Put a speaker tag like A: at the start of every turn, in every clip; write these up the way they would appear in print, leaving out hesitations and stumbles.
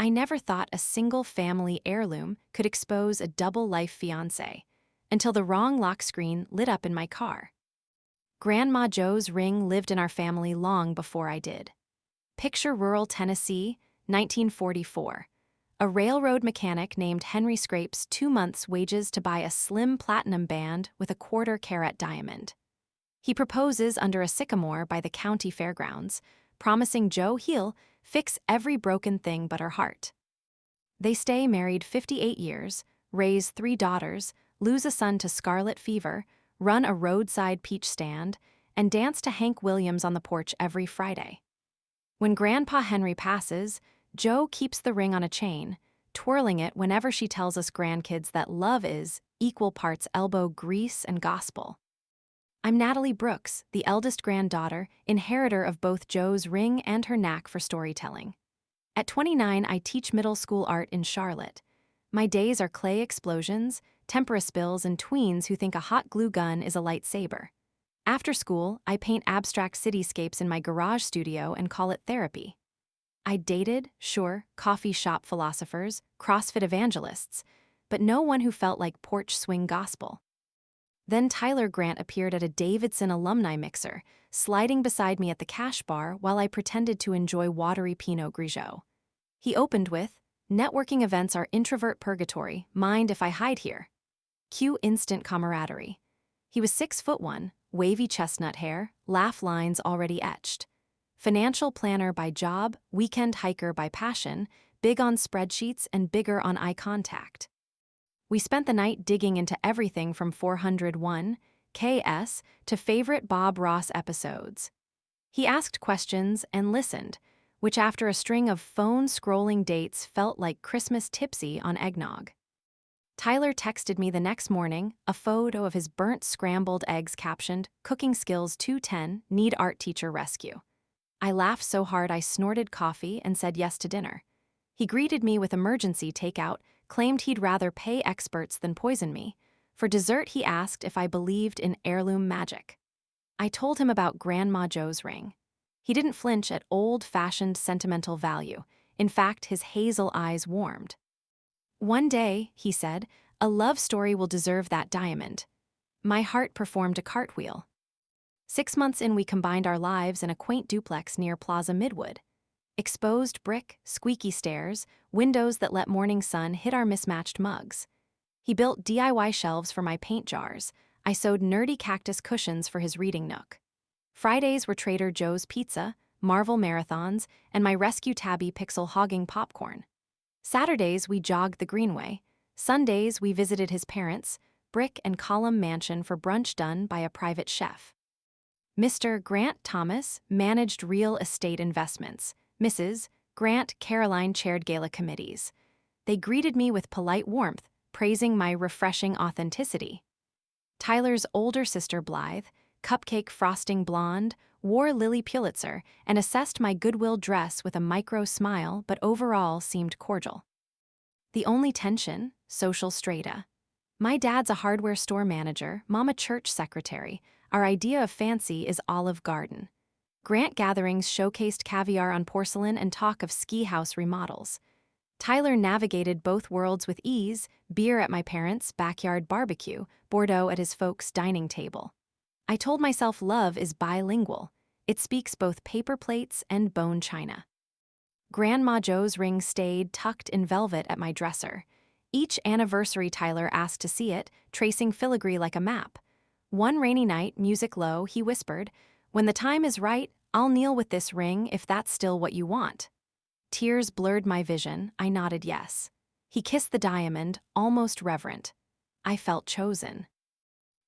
A: I never thought a single family heirloom could expose a double-life fiancé, until the wrong lock screen lit up in my car. Grandma Jo's ring lived in our family long before I did. Picture rural Tennessee, 1944. A railroad mechanic named Henry scrapes 2 months' wages to buy a slim platinum band with a quarter-carat diamond. He proposes under a sycamore by the county fairgrounds, promising Jo he'll fix every broken thing but her heart. They stay married 58 years, raise 3 daughters, lose a son to scarlet fever, run a roadside peach stand, and dance to Hank Williams on the porch every Friday. When Grandpa Henry passes, Jo keeps the ring on a chain, twirling it whenever she tells us grandkids that love is equal parts elbow grease and gospel. I'm Natalie Brooks, the eldest granddaughter, inheritor of both Jo's ring and her knack for storytelling. At 29, I teach middle school art in Charlotte. My days are clay explosions, tempera spills, and tweens who think a hot glue gun is a lightsaber. After school, I paint abstract cityscapes in my garage studio and call it therapy. I dated, sure, coffee shop philosophers, CrossFit evangelists, but no one who felt like porch swing gospel. Then Tyler Grant appeared at a Davidson alumni mixer, sliding beside me at the cash bar while I pretended to enjoy watery Pinot Grigio. He opened with, "Networking events are introvert purgatory, mind if I hide here?" Cue instant camaraderie. He was 6'1", wavy chestnut hair, laugh lines already etched. Financial planner by job, weekend hiker by passion, big on spreadsheets and bigger on eye contact. We spent the night digging into everything from 401 KS to favorite Bob Ross episodes. He asked questions and listened, which after a string of phone-scrolling dates felt like Christmas tipsy on eggnog. Tyler texted me the next morning a photo of his burnt scrambled eggs captioned, "Cooking skills 210, need art teacher rescue." I laughed so hard I snorted coffee and said yes to dinner. He greeted me with emergency takeout, claimed he'd rather pay experts than poison me. For dessert, he asked if I believed in heirloom magic. I told him about Grandma Jo's ring. He didn't flinch at old-fashioned sentimental value. In fact, his hazel eyes warmed. "One day," he said, "a love story will deserve that diamond." My heart performed a cartwheel. 6 months in, we combined our lives in a quaint duplex near Plaza Midwood. Exposed brick, squeaky stairs, windows that let morning sun hit our mismatched mugs. He built DIY shelves for my paint jars. I sewed nerdy cactus cushions for his reading nook. Fridays were Trader Joe's pizza, Marvel marathons, and my Rescue Tabby pixel hogging popcorn. Saturdays, we jogged the Greenway. Sundays, we visited his parents' brick and column mansion for brunch done by a private chef. Mr. Grant Thomas managed real estate investments. Mrs. Grant Caroline chaired gala committees. They greeted me with polite warmth, praising my refreshing authenticity. Tyler's older sister Blythe, cupcake frosting blonde, wore Lily Pulitzer and assessed my Goodwill dress with a micro smile but overall seemed cordial. The only tension, social strata. My dad's a hardware store manager, mom a church secretary. Our idea of fancy is Olive Garden. Grant gatherings showcased caviar on porcelain and talk of ski house remodels. Tyler navigated both worlds with ease, beer at my parents' backyard barbecue, Bordeaux at his folks' dining table. I told myself love is bilingual. It speaks both paper plates and bone china. Grandma Jo's ring stayed tucked in velvet at my dresser. Each anniversary Tyler asked to see it, tracing filigree like a map. One rainy night, music low, he whispered, "When the time is right, I'll kneel with this ring if that's still what you want." Tears blurred my vision. I nodded yes. He kissed the diamond, almost reverent. I felt chosen.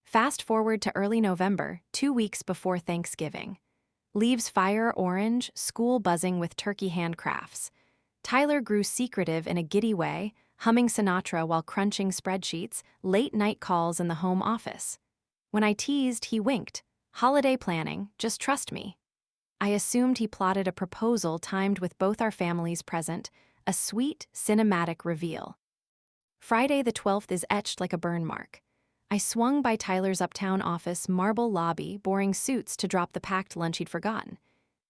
A: Fast forward to early November, 2 weeks before Thanksgiving. Leaves fire orange, school buzzing with turkey handcrafts. Tyler grew secretive in a giddy way, humming Sinatra while crunching spreadsheets, late-night calls in the home office. When I teased, he winked. "Holiday planning, just trust me." I assumed he plotted a proposal timed with both our families present, a sweet, cinematic reveal. Friday the 12th is etched like a burn mark. I swung by Tyler's uptown office marble lobby, boring suits to drop the packed lunch he'd forgotten.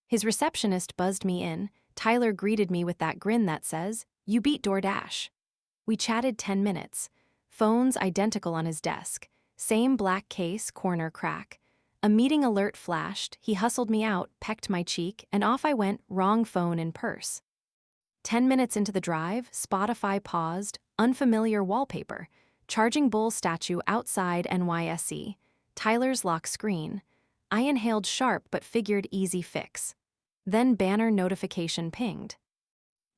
A: His receptionist buzzed me in. Tyler greeted me with that grin that says, You beat DoorDash. We chatted 10 minutes. Phones identical on his desk. Same black case, corner crack. A meeting alert flashed, he hustled me out, pecked my cheek, and off I went, wrong phone in purse. 10 minutes into the drive, Spotify paused, unfamiliar wallpaper. Charging Bull statue outside NYSE. Tyler's lock screen. I inhaled sharp but figured easy fix. Then banner notification pinged.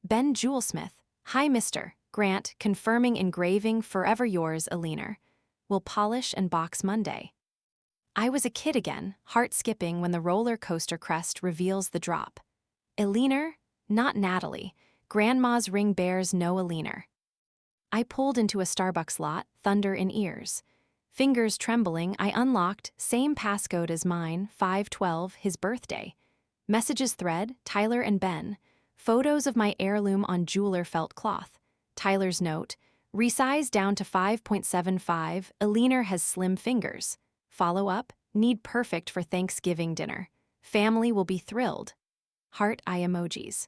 A: Ben Jewelsmith. Hi, Mr. Grant, confirming engraving forever yours, Aliner. Will polish and box Monday. I was a kid again, heart skipping when the roller coaster crest reveals the drop. Aliner? Not Natalie. Grandma's ring bears no Aliner. I pulled into a Starbucks lot, thunder in ears. Fingers trembling, I unlocked, same passcode as mine, 512, his birthday. Messages thread, Tyler and Ben. Photos of my heirloom on jeweler felt cloth. Tyler's note, resize down to 5.75, Aliner has slim fingers. Follow up, need perfect for Thanksgiving dinner. Family will be thrilled. Heart eye emojis.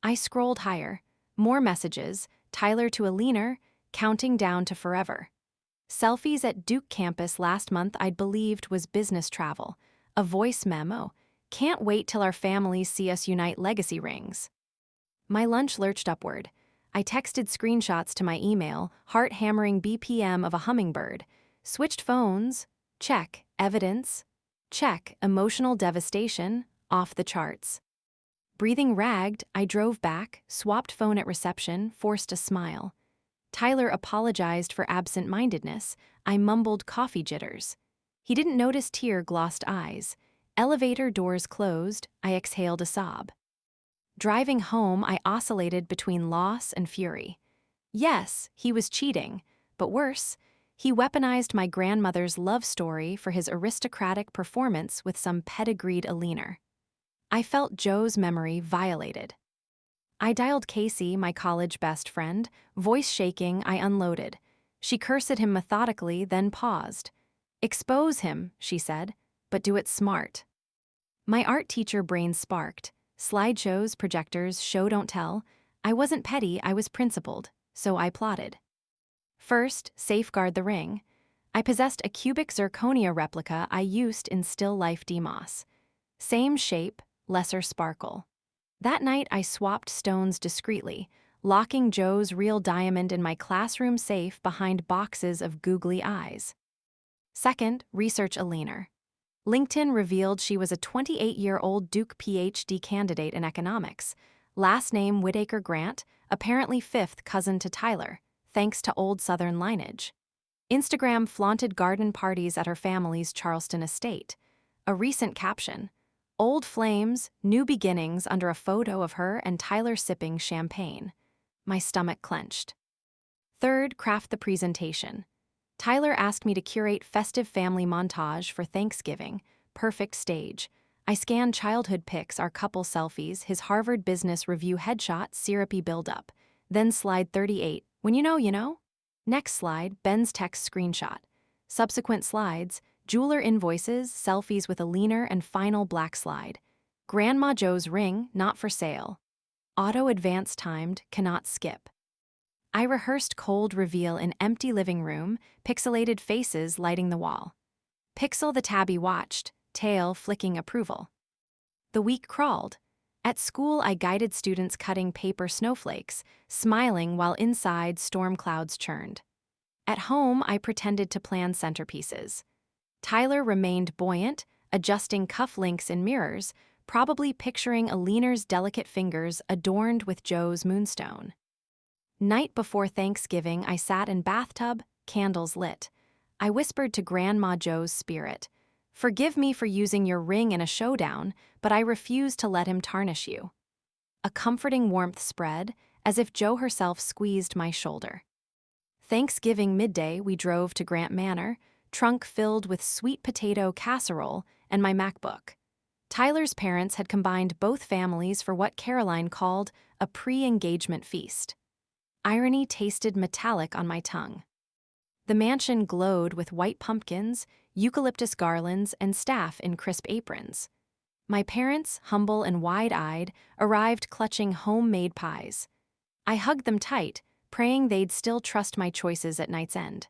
A: I scrolled higher. More messages, Tyler to Aliner, counting down to forever. Selfies at Duke campus last month I'd believed was business travel. A voice memo, can't wait till our families see us unite legacy rings. My lunch lurched upward. I texted screenshots to my email, heart-hammering BPM of a hummingbird. Switched phones, check. Evidence, check. Emotional devastation, off the charts. Breathing ragged, I drove back, swapped phone at reception, forced a smile. Tyler apologized for absent-mindedness. I mumbled coffee jitters. He didn't notice tear-glossed eyes. Elevator doors closed, I exhaled a sob. Driving home, I oscillated between loss and fury. Yes, he was cheating, but worse, he weaponized my grandmother's love story for his aristocratic performance with some pedigreed Aliner. I felt Joe's memory violated. I dialed Casey, my college best friend. Voice shaking, I unloaded. She cursed at him methodically, then paused. Expose him, she said, but do it smart. My art teacher brain sparked. Slideshows, projectors, show don't tell. I wasn't petty, I was principled, so I plotted. First, safeguard the ring. I possessed a cubic zirconia replica I used in still life DMOS. Same shape, lesser sparkle. That night I swapped stones discreetly, locking Joe's real diamond in my classroom safe behind boxes of googly eyes. Second, research Aliner. LinkedIn revealed she was a 28-year-old Duke PhD candidate in economics. Last name Whitaker Grant, apparently fifth cousin to Tyler, thanks to old Southern lineage. Instagram flaunted garden parties at her family's Charleston estate. A recent caption, old flames, new beginnings, under a photo of her and Tyler sipping champagne. My stomach clenched. Third, craft the presentation. Tyler asked me to curate festive family montage for Thanksgiving, perfect stage. I scanned childhood pics, our couple selfies, his Harvard Business Review headshot, syrupy buildup. Then slide 38, when you know, you know. Next slide, Ben's text screenshot. Subsequent slides, jeweler invoices, selfies with Aliner, and final black slide. Grandma Joe's ring, not for sale. Auto advance timed, cannot skip. I rehearsed cold reveal in empty living room, pixelated faces lighting the wall. Pixel the tabby watched, tail flicking approval. The week crawled. At school I guided students cutting paper snowflakes, smiling while inside storm clouds churned. At home I pretended to plan centerpieces. Tyler remained buoyant, adjusting cuff links in mirrors, probably picturing Aliner's delicate fingers adorned with Joe's moonstone. Night before Thanksgiving, I sat in bathtub, candles lit. I whispered to Grandma Joe's spirit, "Forgive me for using your ring in a showdown, but I refuse to let him tarnish you." A comforting warmth spread, as if Joe herself squeezed my shoulder. Thanksgiving midday, we drove to Grant Manor, trunk filled with sweet potato casserole and my MacBook. Tyler's parents had combined both families for what Caroline called a pre-engagement feast. Irony tasted metallic on my tongue. The mansion glowed with white pumpkins, eucalyptus garlands, and staff in crisp aprons. My parents, humble and wide-eyed, arrived clutching homemade pies. I hugged them tight, praying they'd still trust my choices at night's end.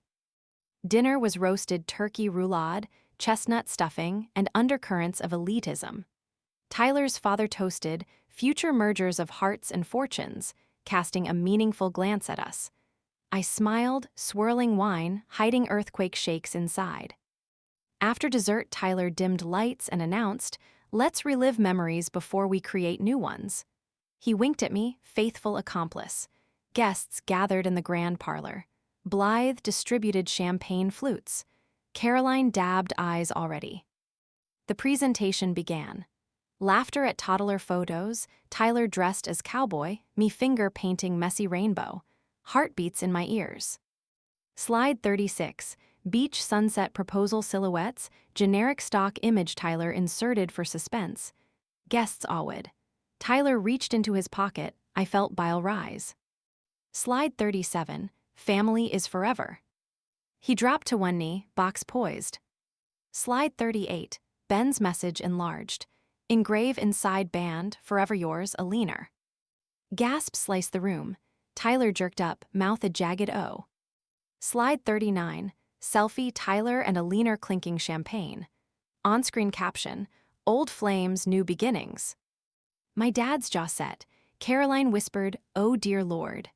A: Dinner was roasted turkey roulade, chestnut stuffing, and undercurrents of elitism. Tyler's father toasted future mergers of hearts and fortunes, casting a meaningful glance at us. I smiled, swirling wine, hiding earthquake shakes inside. After dessert, Tyler dimmed lights and announced, "Let's relive memories before we create new ones." He winked at me, faithful accomplice. Guests gathered in the grand parlor. Blythe distributed champagne flutes. Caroline dabbed eyes already. The presentation began. Laughter at toddler photos, Tyler dressed as cowboy, me finger-painting messy rainbow. Heartbeats in my ears. Slide 36, beach sunset proposal silhouettes, generic stock image Tyler inserted for suspense. Guests awed. Tyler reached into his pocket, I felt bile rise. Slide 37, family is forever. He dropped to one knee, box poised. Slide 38, Ben's message enlarged. Engrave inside band, forever yours, a leaner. Gasp sliced the room. Tyler jerked up, mouth a jagged O. Slide 39, selfie Tyler and a leaner clinking champagne. On-screen caption, old flames, new beginnings. My dad's jaw set. Caroline whispered, "Oh dear Lord."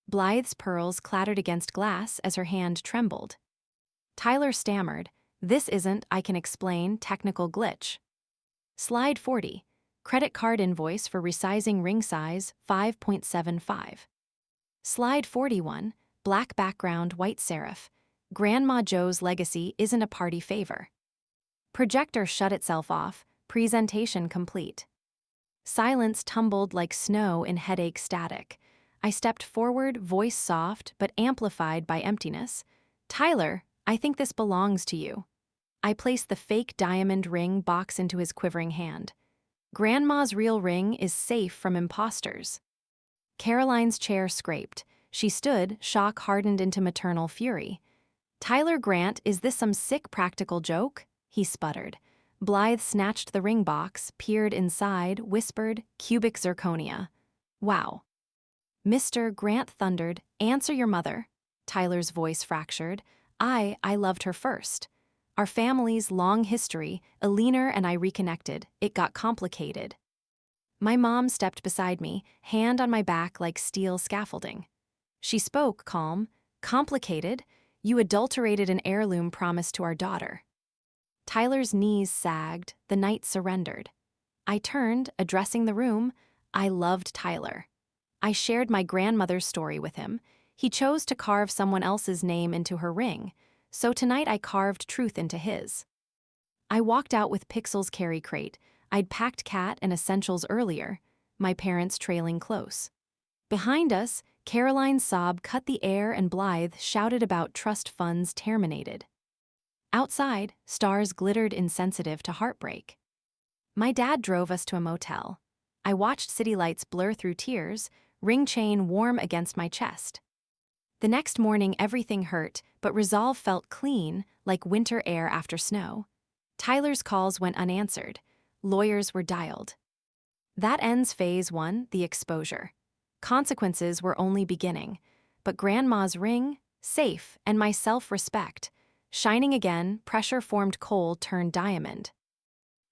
A: Blythe's pearls clattered against glass as her hand trembled. Tyler stammered, "This isn't, I can explain, technical glitch." Slide 40, credit card invoice for resizing ring size, 5.75. Slide 41, black background, white serif. Grandma Joe's legacy isn't a party favor. Projector shut itself off, presentation complete. Silence tumbled like snow in headache static. I stepped forward, voice soft but amplified by emptiness. "Tyler, I think this belongs to you." I placed the fake diamond ring box into his quivering hand. "Grandma's real ring is safe from imposters." Caroline's chair scraped. She stood, shock hardened into maternal fury. "Tyler Grant, is this some sick practical joke?" he sputtered. Blythe snatched the ring box, peered inside, whispered, "Cubic zirconia." "Wow." "Mr. Grant thundered, answer your mother." Tyler's voice fractured. I loved her first. Our family's long history, Alina and I reconnected. It got complicated. My mom stepped beside me, hand on my back like steel scaffolding. She spoke, calm. "Complicated? You adulterated an heirloom promised to our daughter." Tyler's knees sagged, the night surrendered. I turned, addressing the room. I loved Tyler. I shared my grandmother's story with him. He chose to carve someone else's name into her ring, so tonight I carved truth into his. I walked out with Pixel's carry crate. I'd packed cat and essentials earlier, my parents trailing close. Behind us, Caroline's sob cut the air and Blythe shouted about trust funds terminated. Outside, stars glittered insensitive to heartbreak. My dad drove us to a motel. I watched city lights blur through tears, ring chain warm against my chest. The next morning everything hurt, but resolve felt clean, like winter air after snow. Tyler's calls went unanswered. Lawyers were dialed. That ends phase 1, the exposure. Consequences were only beginning, but Grandma's ring, safe, and my self-respect. Shining again, pressure formed coal turned diamond.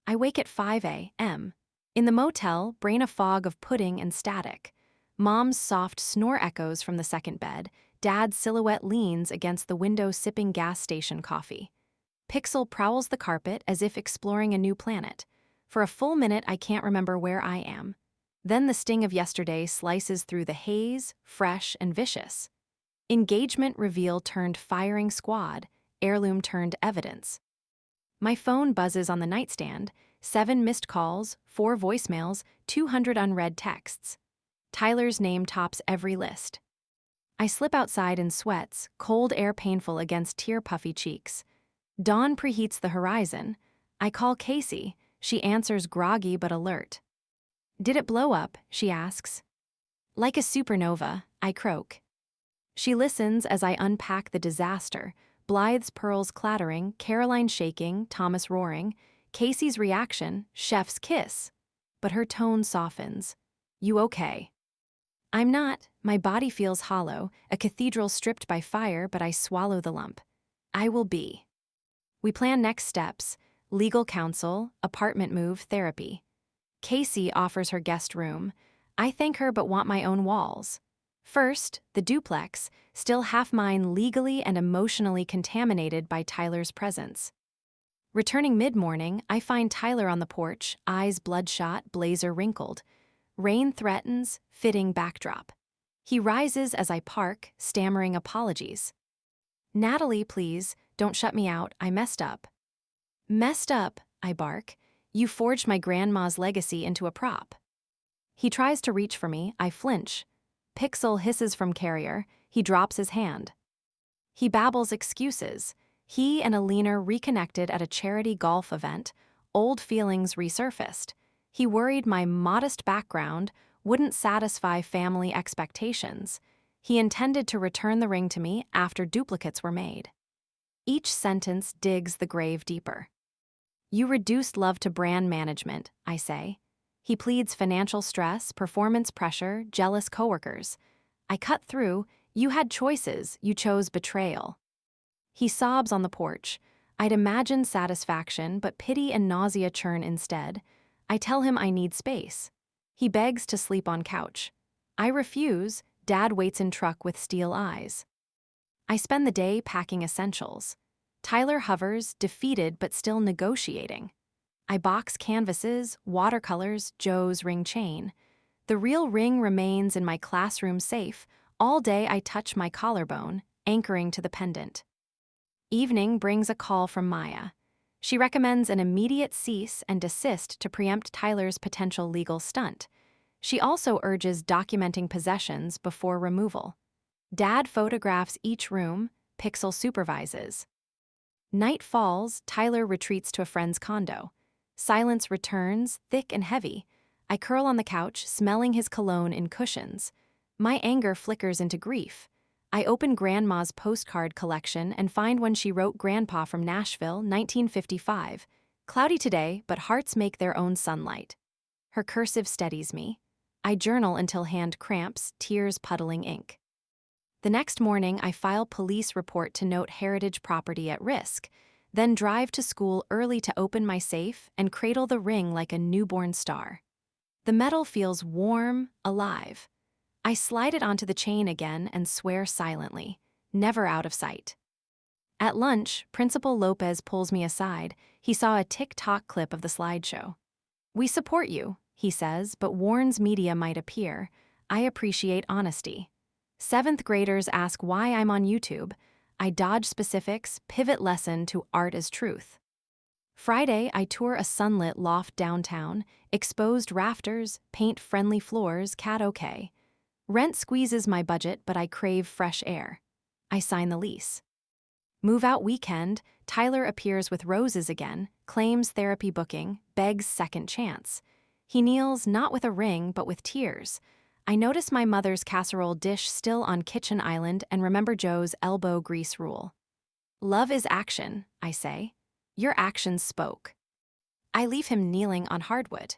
A: I wake at 5 a.m. In the motel, brain a fog of pudding and static. Mom's soft snore echoes from the second bed. Dad's silhouette leans against the window sipping gas station coffee. Pixel prowls the carpet as if exploring a new planet. For a full minute, I can't remember where I am. Then the sting of yesterday slices through the haze, fresh and vicious. Engagement reveal turned firing squad, heirloom turned evidence. My phone buzzes on the nightstand, 7 missed calls, 4 voicemails, 200 unread texts. Tyler's name tops every list. I slip outside in sweats, cold air painful against tear-puffy cheeks. Dawn preheats the horizon. I call Casey. She answers groggy but alert. "Did it blow up?" she asks. "Like a supernova," I croak. She listens as I unpack the disaster. Blythe's pearls clattering, Caroline shaking, Thomas roaring. Casey's reaction, chef's kiss. But her tone softens. "You okay?" I'm not. My body feels hollow, a cathedral stripped by fire, but I swallow the lump. I will be. We plan next steps: legal counsel, apartment move, therapy. Casey offers her guest room. I thank her but want my own walls. First, the duplex, still half mine, legally and emotionally contaminated by Tyler's presence. Returning mid-morning, I find Tyler on the porch, eyes bloodshot, blazer wrinkled. Rain threatens, fitting backdrop. He rises as I park, stammering apologies. Natalie, please, don't shut me out, I messed up. Messed up, I bark. You forged my grandma's legacy into a prop. He tries to reach for me, I flinch. Pixel hisses from carrier, he drops his hand. He babbles excuses. He and Alina reconnected at a charity golf event, old feelings resurfaced. He worried my modest background wouldn't satisfy family expectations. He intended to return the ring to me after duplicates were made. Each sentence digs the grave deeper. You reduced love to brand management, I say. He pleads financial stress, performance pressure, jealous coworkers. I cut through. You had choices, you chose betrayal. He sobs on the porch. I'd imagined satisfaction, but pity and nausea churn instead. I tell him I need space. He begs to sleep on couch. I refuse. Dad waits in truck with steel eyes. I spend the day packing essentials. Tyler hovers, defeated but still negotiating. I box canvases, watercolors, Joe's ring chain. The real ring remains in my classroom safe. All day I touch my collarbone, anchoring to the pendant. Evening brings a call from Maya. She recommends an immediate cease and desist to preempt Tyler's potential legal stunt. She also urges documenting possessions before removal. Dad photographs each room, Pixel supervises. Night falls, Tyler retreats to a friend's condo. Silence returns, thick and heavy. I curl on the couch, smelling his cologne in cushions. My anger flickers into grief. I open Grandma's postcard collection and find one she wrote Grandpa from Nashville, 1955. Cloudy today, but hearts make their own sunlight. Her cursive steadies me. I journal until hand cramps, tears puddling ink. The next morning, I file police report to note heritage property at risk, then drive to school early to open my safe and cradle the ring like a newborn star. The metal feels warm, alive. I slide it onto the chain again and swear silently, never out of sight. At lunch, Principal Lopez pulls me aside. He saw a TikTok clip of the slideshow. We support you, he says, but warns media might appear. I appreciate honesty. Seventh graders ask why I'm on YouTube. I dodge specifics, pivot lesson to art as truth. Friday, I tour a sunlit loft downtown, exposed rafters, paint-friendly floors, cat okay. Rent squeezes my budget, but I crave fresh air. I sign the lease. Move-out weekend, Tyler appears with roses again, claims therapy booking, begs second chance. He kneels not with a ring, but with tears. I notice my mother's casserole dish still on kitchen island and remember Joe's elbow grease rule. Love is action, I say. Your actions spoke. I leave him kneeling on hardwood.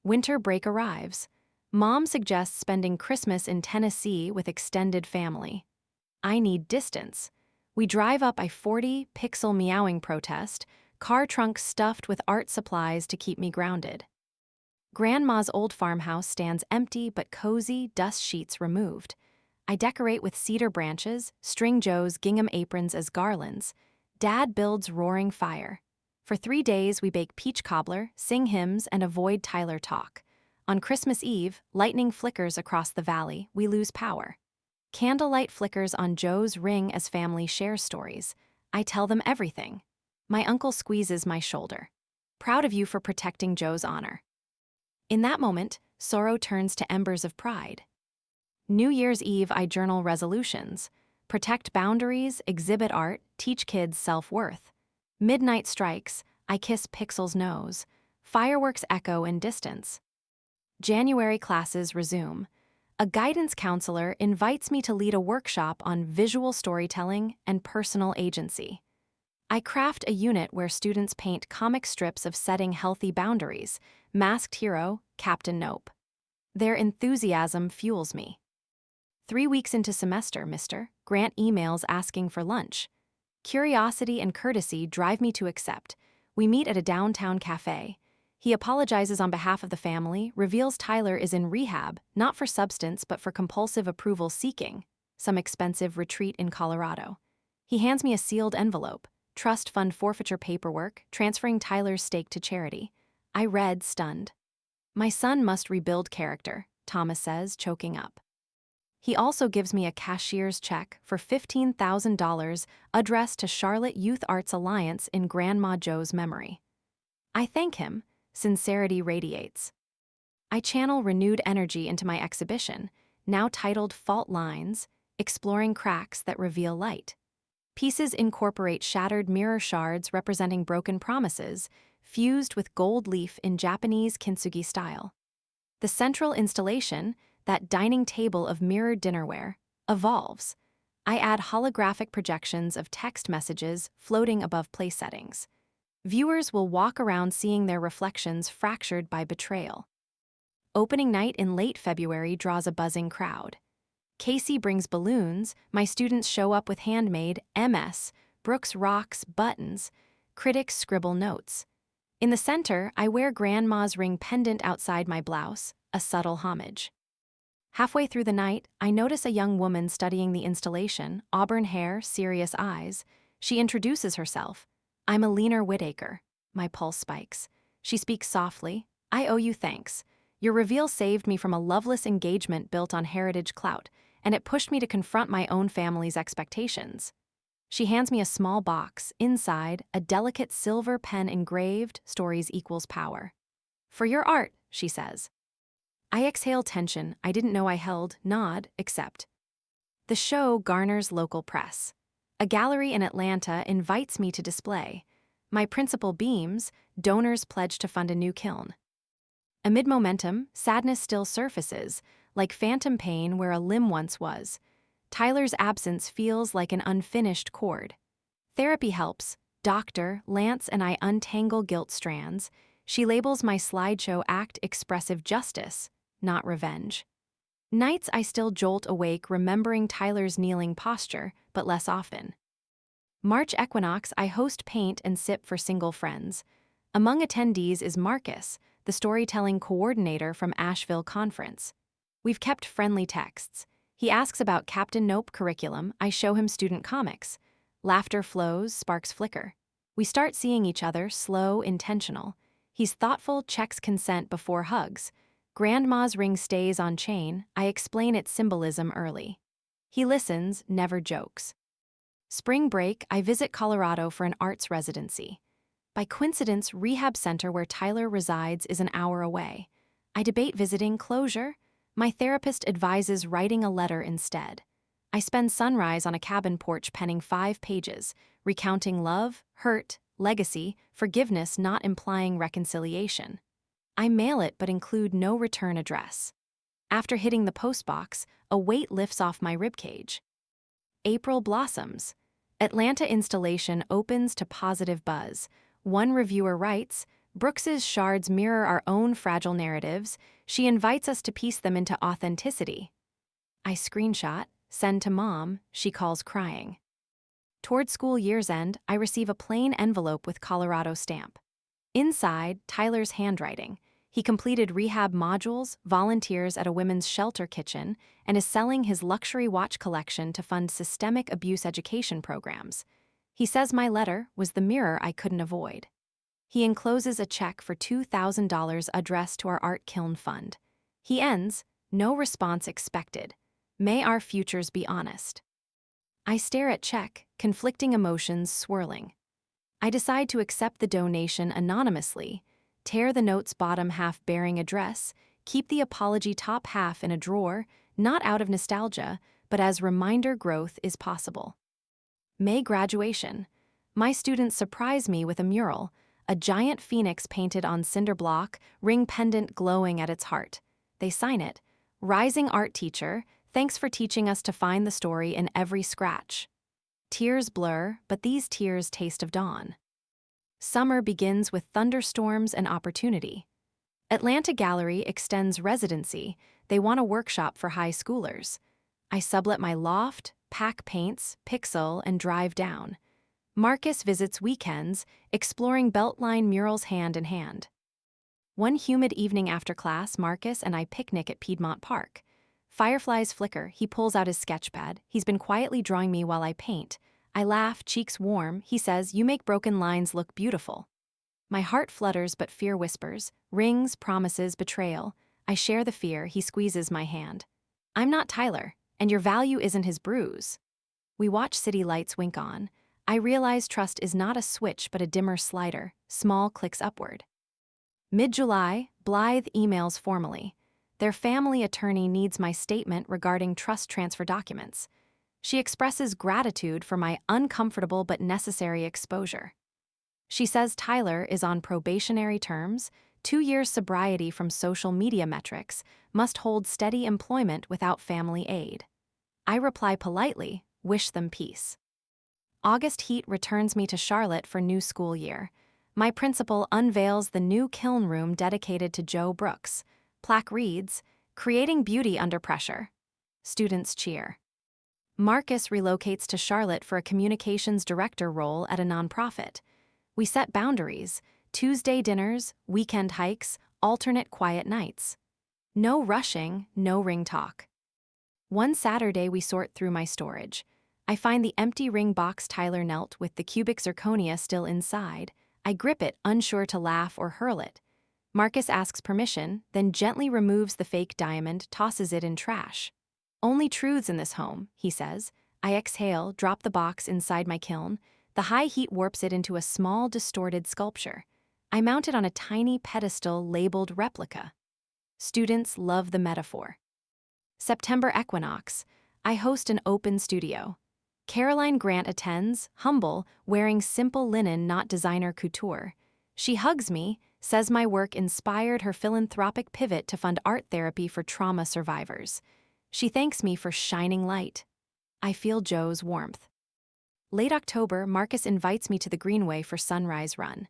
A: Winter break arrives. Mom suggests spending Christmas in Tennessee with extended family. I need distance. We drive up I-40, Pixel meowing protest, car trunk stuffed with art supplies to keep me grounded. Grandma's old farmhouse stands empty but cozy, dust sheets removed. I decorate with cedar branches, string Joe's gingham aprons as garlands. Dad builds roaring fire. For 3 days we bake peach cobbler, sing hymns, and avoid Tyler talk. On Christmas Eve, lightning flickers across the valley, we lose power. Candlelight flickers on Joe's ring as family shares stories. I tell them everything. My uncle squeezes my shoulder. Proud of you for protecting Joe's honor. In that moment, sorrow turns to embers of pride. New Year's Eve, I journal resolutions. Protect boundaries, exhibit art, teach kids self-worth. Midnight strikes, I kiss Pixel's nose. Fireworks echo in distance. January classes resume. A guidance counselor invites me to lead a workshop on visual storytelling and personal agency. I craft a unit where students paint comic strips of setting healthy boundaries. Masked hero, Captain Nope. Their enthusiasm fuels me. 3 weeks into semester, Mr. Grant emails asking for lunch. Curiosity and courtesy drive me to accept. We meet at a downtown cafe. He apologizes on behalf of the family, reveals Tyler is in rehab, not for substance but for compulsive approval seeking, some expensive retreat in Colorado. He hands me a sealed envelope, trust fund forfeiture paperwork, transferring Tyler's stake to charity. I read, stunned. My son must rebuild character, Thomas says, choking up. He also gives me a cashier's check for $15,000 addressed to Charlotte Youth Arts Alliance in Grandma Jo's memory. I thank him. Sincerity radiates. I channel renewed energy into my exhibition, now titled Fault Lines, Exploring Cracks That Reveal Light. Pieces incorporate shattered mirror shards representing broken promises, fused with gold leaf in Japanese kintsugi style. The central installation, that dining table of mirrored dinnerware, evolves. I add holographic projections of text messages floating above place settings. Viewers will walk around seeing their reflections fractured by betrayal. Opening night in late February draws a buzzing crowd. Casey brings balloons, my students show up with handmade MS, Brooks rocks buttons, critics scribble notes. In the center, I wear Grandma's ring pendant outside my blouse, a subtle homage. Halfway through the night, I notice a young woman studying the installation, auburn hair, serious eyes. She introduces herself. I'm Alina Whitaker. My pulse spikes. She speaks softly. I owe you thanks. Your reveal saved me from a loveless engagement built on heritage clout, and it pushed me to confront my own family's expectations. She hands me a small box, inside, a delicate silver pen engraved, Stories Equals Power. For your art, she says. I exhale tension I didn't know I held, nod, accept. The show garners local press. A gallery in Atlanta invites me to display. My principal beams, donors pledge to fund a new kiln. Amid momentum, sadness still surfaces, like phantom pain where a limb once was. Tyler's absence feels like an unfinished chord. Therapy helps. Dr. Lance and I untangle guilt strands. She labels my slideshow act expressive justice, not revenge. Nights I still jolt awake remembering Tyler's kneeling posture, but less often. March equinox I host paint and sip for single friends. Among attendees is Marcus, the storytelling coordinator from Asheville Conference. We've kept friendly texts. He asks about Captain Nope curriculum, I show him student comics. Laughter flows, sparks flicker. We start seeing each other, slow, intentional. He's thoughtful, checks consent before hugs. Grandma's ring stays on chain, I explain its symbolism early. He listens, never jokes. Spring break, I visit Colorado for an arts residency. By coincidence, rehab center where Tyler resides is an hour away. I debate visiting closure. My therapist advises writing a letter instead. I spend sunrise on a cabin porch penning 5 pages, recounting love, hurt, legacy, forgiveness not implying reconciliation. I mail it but include no return address. After hitting the postbox, a weight lifts off my ribcage. April blossoms. Atlanta installation opens to positive buzz. One reviewer writes, Brooks's shards mirror our own fragile narratives. She invites us to piece them into authenticity. I screenshot, send to Mom, she calls crying. Toward school year's end, I receive a plain envelope with Colorado stamp. Inside, Tyler's handwriting. He completed rehab modules, volunteers at a women's shelter kitchen, and is selling his luxury watch collection to fund systemic abuse education programs. He says my letter was the mirror I couldn't avoid. He encloses a check for $2,000 addressed to our art kiln fund. He ends, no response expected. May our futures be honest. I stare at check, conflicting emotions swirling. I decide to accept the donation anonymously, tear the note's bottom half bearing address, keep the apology top half in a drawer, not out of nostalgia, but as reminder growth is possible. May graduation. My students surprise me with a mural, a giant phoenix painted on cinder block, ring pendant glowing at its heart. They sign it, Rising art teacher, thanks for teaching us to find the story in every scratch. Tears blur, but these tears taste of dawn. Summer begins with thunderstorms and opportunity. Atlanta Gallery extends residency. They want a workshop for high schoolers. I sublet my loft, pack paints, pixel, and drive down. Marcus visits weekends, exploring Beltline murals hand in hand. One humid evening after class, Marcus and I picnic at Piedmont Park. Fireflies flicker, he pulls out his sketchpad. He's been quietly drawing me while I paint. I laugh, cheeks warm. He says, "You make broken lines look beautiful." My heart flutters, but fear whispers. Rings, promises, betrayal. I share the fear, he squeezes my hand. "I'm not Tyler, and your value isn't his bruise." We watch city lights wink on. I realize trust is not a switch but a dimmer slider, small clicks upward. Mid-July, Blythe emails formally. Their family attorney needs my statement regarding trust transfer documents. She expresses gratitude for my uncomfortable but necessary exposure. She says Tyler is on probationary terms, 2 years sobriety from social media metrics, must hold steady employment without family aid. I reply politely, wish them peace. August heat returns me to Charlotte for new school year. My principal unveils the new kiln room dedicated to Joe Brooks. Plaque reads, "Creating beauty under pressure." Students cheer. Marcus relocates to Charlotte for a communications director role at a nonprofit. We set boundaries: Tuesday dinners, weekend hikes, alternate quiet nights. No rushing, no ring talk. One Saturday we sort through my storage. I find the empty ring box Tyler knelt with the cubic zirconia still inside. I grip it, unsure to laugh or hurl it. Marcus asks permission, then gently removes the fake diamond, tosses it in trash. "Only truths in this home," he says. I exhale, drop the box inside my kiln. The high heat warps it into a small, distorted sculpture. I mount it on a tiny pedestal labeled replica. Students love the metaphor. September equinox. I host an open studio. Caroline Grant attends, humble, wearing simple linen, not designer couture. She hugs me, says my work inspired her philanthropic pivot to fund art therapy for trauma survivors. She thanks me for shining light. I feel Joe's warmth. Late October, Marcus invites me to the Greenway for sunrise run.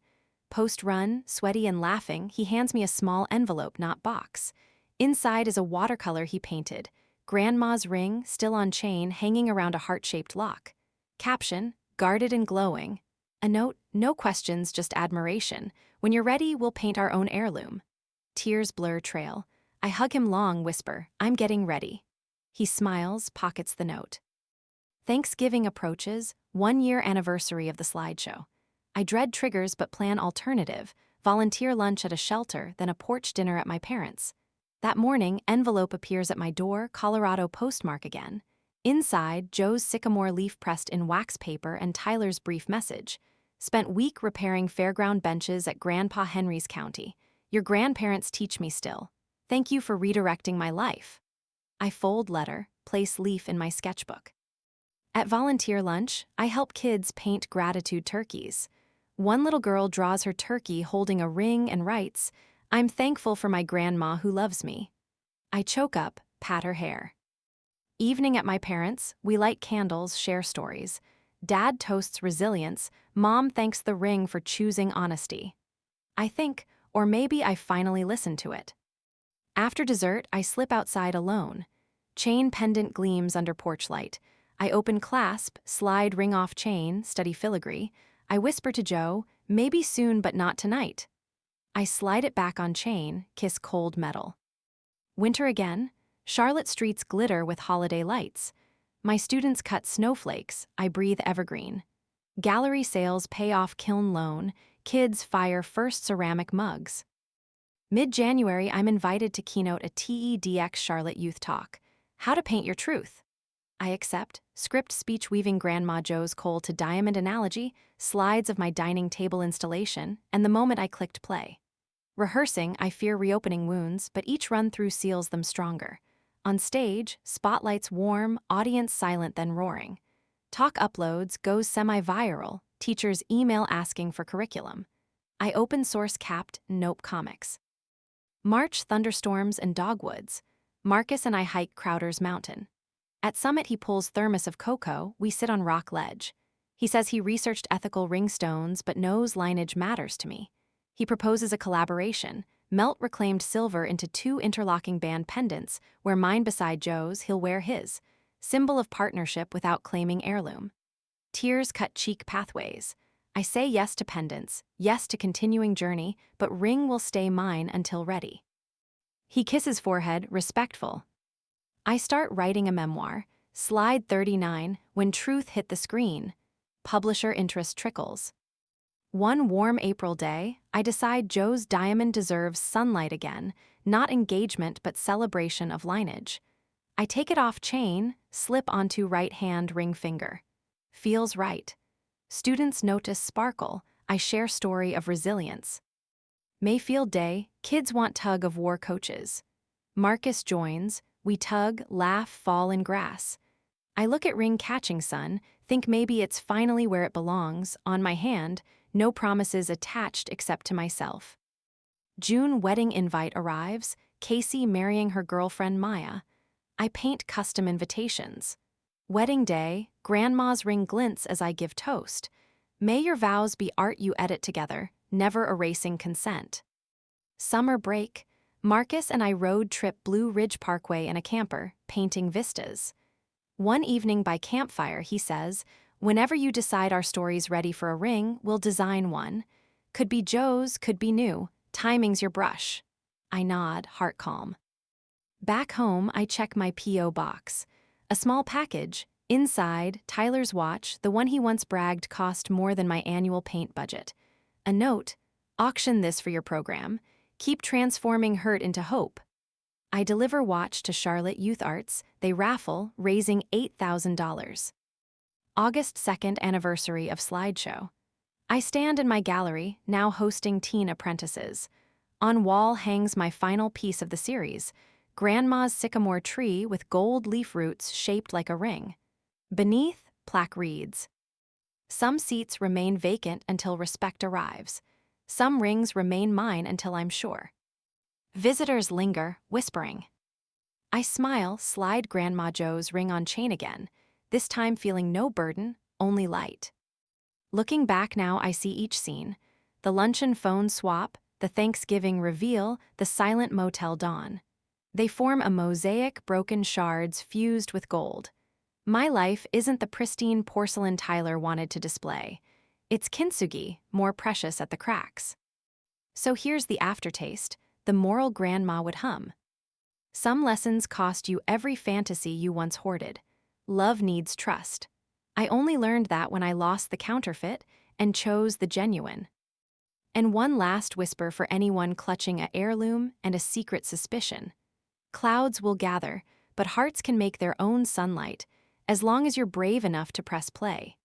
A: Post-run, sweaty and laughing, he hands me a small envelope, not box. Inside is a watercolor he painted. Grandma's ring, still on chain, hanging around a heart-shaped lock. Caption, guarded and glowing. A note, no questions, just admiration. When you're ready, we'll paint our own heirloom. Tears blur trail. I hug him long, whisper, "I'm getting ready." He smiles, pockets the note. Thanksgiving approaches, 1-year anniversary of the slideshow. I dread triggers but plan alternative, volunteer lunch at a shelter, then a porch dinner at my parents'. That morning, envelope appears at my door, Colorado postmark again. Inside, Joe's sycamore leaf pressed in wax paper and Tyler's brief message. Spent week repairing fairground benches at Grandpa Henry's County. Your grandparents teach me still. Thank you for redirecting my life. I fold letter, place leaf in my sketchbook. At volunteer lunch, I help kids paint gratitude turkeys. One little girl draws her turkey holding a ring and writes, "I'm thankful for my grandma who loves me." I choke up, pat her hair. Evening at my parents', we light candles, share stories. Dad toasts resilience, Mom thanks the ring for choosing honesty. I think, or maybe I finally listened to it. After dessert, I slip outside alone. Chain pendant gleams under porch light. I open clasp, slide ring off chain, study filigree. I whisper to Joe, "Maybe soon but not tonight." I slide it back on chain, kiss cold metal. Winter again. Charlotte streets glitter with holiday lights. My students cut snowflakes, I breathe evergreen. Gallery sales pay off kiln loan, kids fire first ceramic mugs. Mid-January, I'm invited to keynote a TEDx Charlotte Youth Talk. How to paint your truth. I accept, script speech weaving Grandma Joe's coal to diamond analogy, slides of my dining table installation, and the moment I clicked play. Rehearsing, I fear reopening wounds, but each run-through seals them stronger. On stage, spotlights warm, audience silent then roaring. Talk uploads, goes semi-viral, teachers email asking for curriculum. I open source capped, nope comics. March, thunderstorms and dogwoods. Marcus and I hike Crowder's Mountain. At summit he pulls thermos of cocoa, we sit on rock ledge. He says he researched ethical ringstones but knows lineage matters to me. He proposes a collaboration, Melt reclaimed silver into 2 interlocking band pendants, where mine beside Joe's, he'll wear his. Symbol of partnership without claiming heirloom. Tears cut cheek pathways. I say yes to pendants, yes to continuing journey, but ring will stay mine until ready. He kisses forehead, respectful. I start writing a memoir. Slide 39, when truth hit the screen. Publisher interest trickles. One warm April day, I decide Joe's diamond deserves sunlight again, not engagement but celebration of lineage. I take it off chain, slip onto right hand ring finger. Feels right. Students notice sparkle. I share story of resilience. Mayfield Day, kids want tug of war coaches. Marcus joins, we tug, laugh, fall in grass. I look at ring catching sun, think maybe it's finally where it belongs, on my hand, no promises attached except to myself. June wedding invite arrives, Casey marrying her girlfriend Maya. I paint custom invitations. Wedding day, grandma's ring glints as I give toast. May your vows be art you edit together, never erasing consent. Summer break, Marcus and I road trip Blue Ridge Parkway in a camper, painting vistas. One evening by campfire, he says, whenever you decide our story's ready for a ring, we'll design one. Could be Joe's, could be new, timing's your brush. I nod, heart calm. Back home, I check my P.O. box. A small package. Inside, Tyler's watch, the one he once bragged cost more than my annual paint budget. A note, auction this for your program. Keep transforming hurt into hope. I deliver watch to Charlotte Youth Arts. They raffle, raising $8,000. August 2nd anniversary of slideshow. I stand in my gallery, now hosting teen apprentices. On wall hangs my final piece of the series, Grandma's sycamore tree with gold leaf roots shaped like a ring. Beneath, plaque reads, some seats remain vacant until respect arrives. Some rings remain mine until I'm sure. Visitors linger, whispering. I smile, slide Grandma Joe's ring on chain again, this time feeling no burden, only light. Looking back now, I see each scene. The luncheon phone swap, the Thanksgiving reveal, the silent motel dawn. They form a mosaic, broken shards fused with gold. My life isn't the pristine porcelain Tyler wanted to display. It's kintsugi, more precious at the cracks. So here's the aftertaste, the moral grandma would hum. Some lessons cost you every fantasy you once hoarded. Love needs trust. I only learned that when I lost the counterfeit and chose the genuine. And one last whisper for anyone clutching a heirloom and a secret suspicion. Clouds will gather, but hearts can make their own sunlight, as long as you're brave enough to press play.